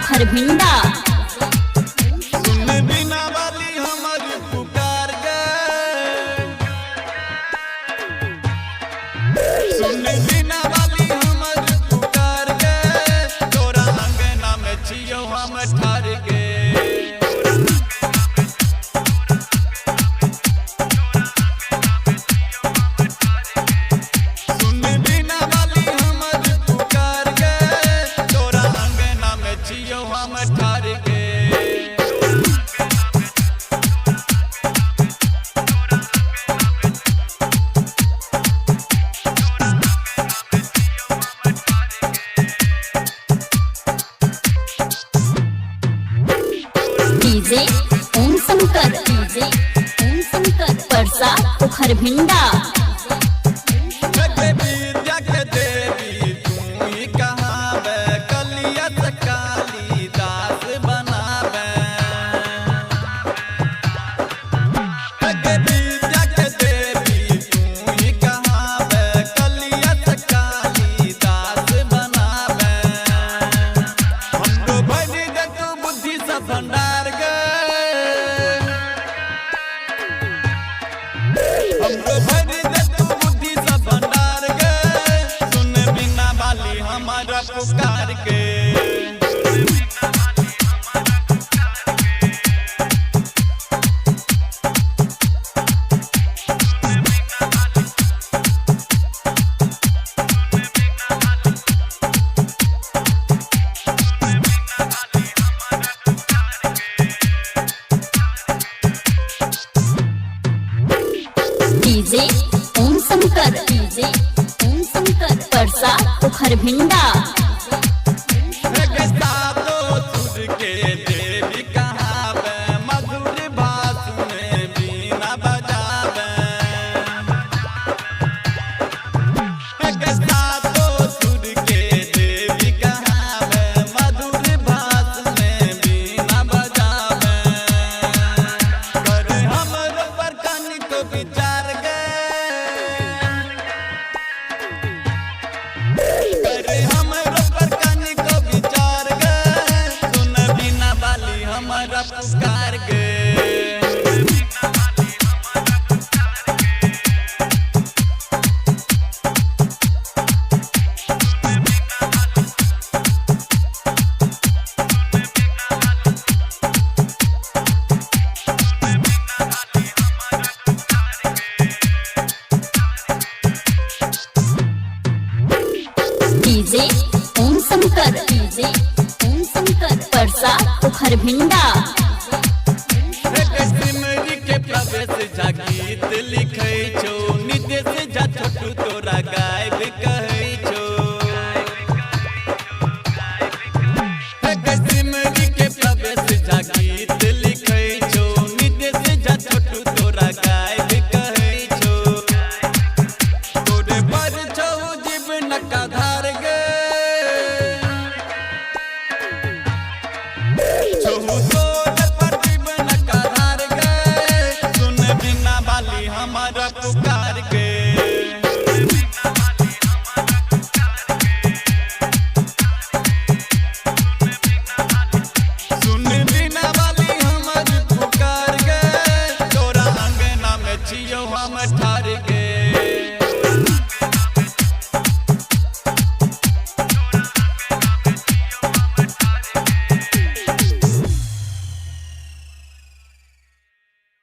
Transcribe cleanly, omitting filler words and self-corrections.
पोखर भिंडा। सुन बिना वाली हमर पुकार गे, सुन बिना वाली हमर पुकार गे, तोरा अंगना में छियो हम ठार गे। डीजे ओम शंकर, डीजे ओम शंकर परसा पोखर भिंडा। भंडार गे हमको भर दे तू बुद्धि सब भंडार गे, सुन बिना वाली हमारा पुकार गे। डीजे ओम शंकर, डीजे ओम शंकर परसा पोखर भिंडा। हमारा पुकार गे, डीजे ओम शंकर, डीजे ओम शंकर परसा पोखर भिंडा। सिमरी के प्रवेश जा गीत लिखे छो, नित्य से जा छोटू तोरा गायब कहे छो। सिमरी के प्रवेश जा गीत लिखे छो, नित्य से जा छोटू तोरा गायब कहे छो। तोरे पर छो जीवन का धार गे, हमारा पुकार गे। सुन बिना वाली हमर पुकार गे, तोरा अंगना में छियो हम ठार गे।